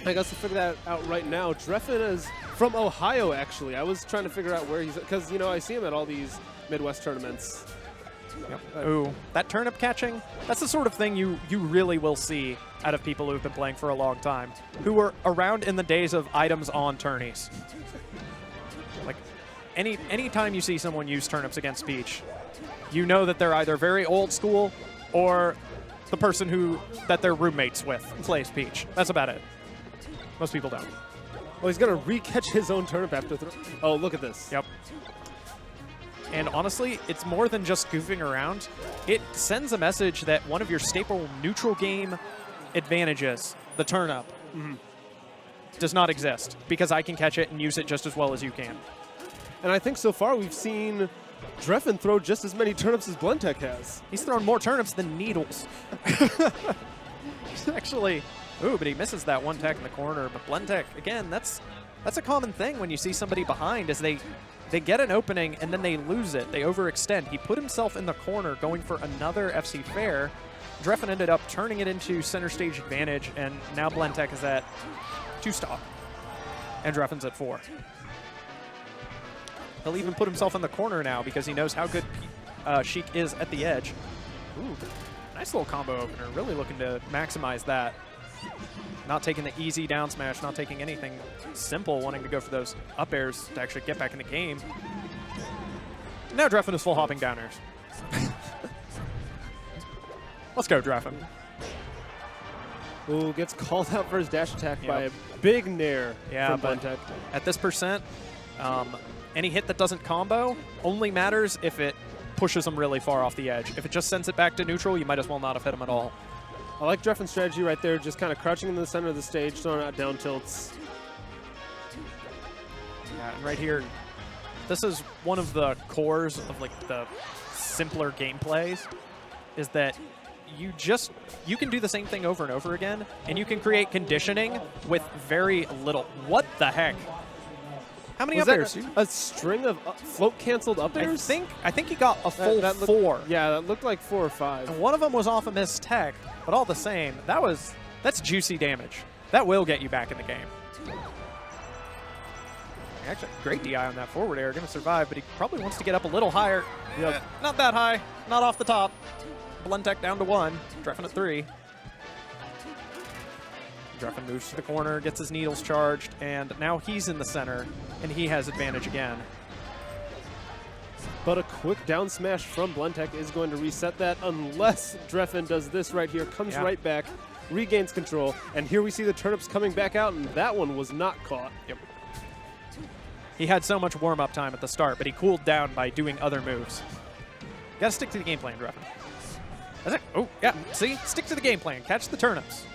I guess to figure that out right now, Drephen is from Ohio, actually. I was trying to figure out where he's, because, you know, I see him at all these Midwest tournaments. Yep. Ooh, that turnip catching, that's the sort of thing you really will see out of people who've been playing for a long time, who were around in the days of items on tourneys. Like, any time you see someone use turnips against Peach, you know that they're either very old school or the person that they're roommates with plays Peach. That's about it. Most people don't. Oh, he's going to re-catch his own turnip after oh, look at this. Yep. And honestly, it's more than just goofing around. It sends a message that one of your staple neutral game advantages, the turnip, does not exist because I can catch it and use it just as well as you can. And I think so far we've seen Drephen throw just as many turnips as Blendtec has. He's thrown more turnips than needles. Actually, ooh, but he misses that one tech in the corner. But Blendtec, again, that's a common thing when you see somebody behind is they get an opening and then they lose it. They overextend. He put himself in the corner going for another FC fair. Drephen ended up turning it into center stage advantage, and now Blendtec is at 2 stock, and Drephen's at 4. He'll even put himself in the corner now because he knows how good Sheik is at the edge. Ooh, nice little combo opener. Really looking to maximize that. Not taking the easy down smash, not taking anything simple, wanting to go for those up airs to actually get back in the game. Now Drephen is full hopping downers. Let's go, Drephen. Ooh, gets called out for his dash attack by a big nair from Blendtec. At this percent, any hit that doesn't combo only matters if it pushes him really far off the edge. If it just sends it back to neutral, you might as well not have hit him at all. I like Drephen's strategy right there, just kind of crouching in the center of the stage, throwing out down tilts. Yeah, and right here, this is one of the cores of like the simpler gameplays, is that you can do the same thing over and over again, and you can create conditioning with very little. What the heck? How many up airs? A string of float canceled up airs? I think he got a full 4. Yeah, that looked like 4 or 5. And one of them was off a missed tech, but all the same, that's juicy damage. That will get you back in the game. Actually, great DI on that forward air. Going to survive, but he probably wants to get up a little higher. Yep. Not that high. Not off the top. Blendtec down to 1. Drephen at 3. Drephen moves to the corner, gets his needles charged, and now he's in the center, and he has advantage again. But a quick down smash from Blendtec is going to reset that unless Drephen does this right here, comes right back, regains control, and here we see the turnips coming back out, and that one was not caught. Yep. He had so much warm-up time at the start, but he cooled down by doing other moves. You gotta stick to the game plan, Drephen. That's it. Oh, yeah, see? Stick to the game plan. Catch the turnips.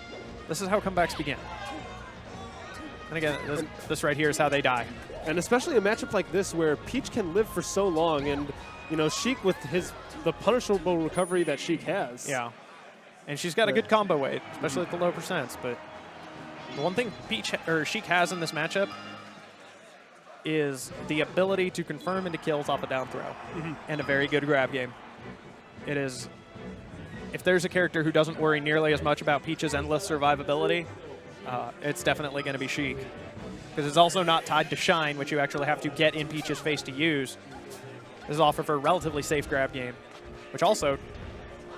This is how comebacks begin. And again, this right here is how they die. And especially a matchup like this where Peach can live for so long, and, you know, Sheik with the punishable recovery that Sheik has. Yeah. And she's got a good combo weight, especially at the low percents. But the one thing Sheik has in this matchup is the ability to confirm into kills off a down throw and a very good grab game. It is, if there's a character who doesn't worry nearly as much about Peach's endless survivability, it's definitely going to be Sheik. Because it's also not tied to Shine, which you actually have to get in Peach's face to use. This is offered for a relatively safe grab game, which also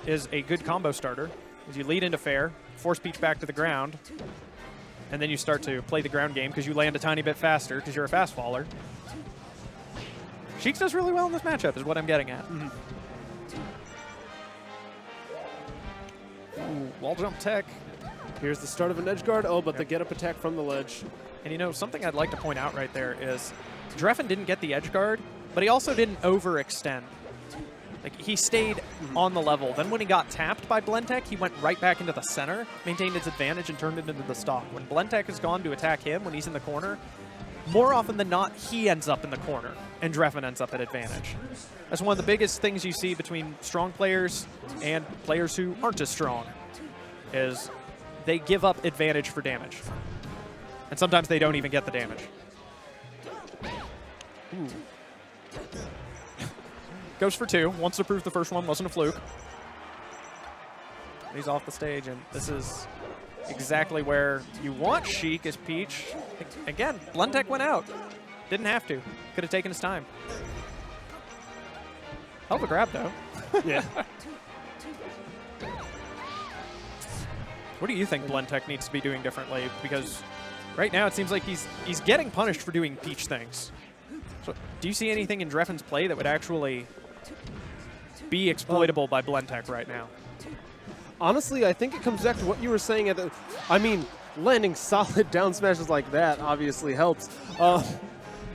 is a good combo starter. As you lead into fair, force Peach back to the ground, and then you start to play the ground game because you land a tiny bit faster because you're a fast faller. Sheik does really well in this matchup is what I'm getting at. Ooh, wall jump tech. Here's the start of an edge guard. Oh, but the get-up attack from the ledge. And you know, something I'd like to point out right there is Drephen didn't get the edge guard, but he also didn't overextend. Like, he stayed on the level. Then when he got tapped by Blendtec, he went right back into the center, maintained his advantage, and turned it into the stock. When Blendtec has gone to attack him when he's in the corner, more often than not, he ends up in the corner, and Drephen ends up at advantage. That's one of the biggest things you see between strong players and players who aren't as strong, is they give up advantage for damage. And sometimes they don't even get the damage. Ooh. Goes for 2. Wants to prove the first one wasn't a fluke. He's off the stage, and this is exactly where you want Sheik as Peach. Again, Blendtec went out. Didn't have to. Could have taken his time. Hell of a grab, though. Yeah. What do you think Blendtec needs to be doing differently? Because right now it seems like he's getting punished for doing Peach things. So do you see anything in Drephen's play that would actually be exploitable by Blendtec right now? Honestly, I think it comes back to what you were saying at the. I mean, landing solid down smashes like that obviously helps.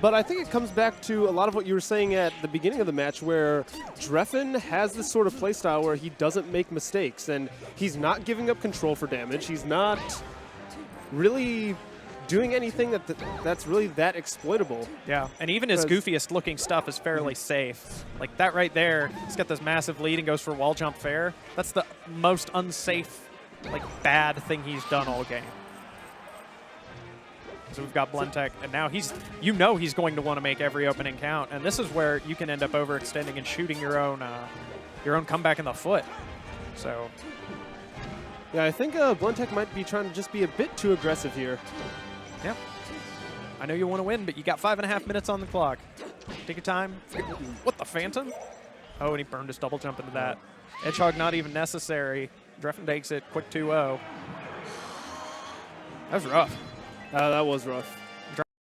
But I think it comes back to a lot of what you were saying at the beginning of the match, where Drephen has this sort of playstyle where he doesn't make mistakes, and he's not giving up control for damage. He's not really doing anything that's really that exploitable. Yeah, and even his goofiest looking stuff is fairly safe. Like that right there, he's got this massive lead and goes for wall jump fair. That's the most unsafe, like bad thing he's done all game. So we've got Blendtec, and now he's going to want to make every opening count, and this is where you can end up overextending and shooting your own comeback in the foot. So yeah, I think Blendtec might be trying to just be a bit too aggressive here. Yeah, I know you want to win, but you got 5.5 minutes on the clock. Take your time. What, the Phantom? Oh, and he burned his double jump into that. Edgehog not even necessary. Drephen takes it, quick 2-0. That was rough. That was rough.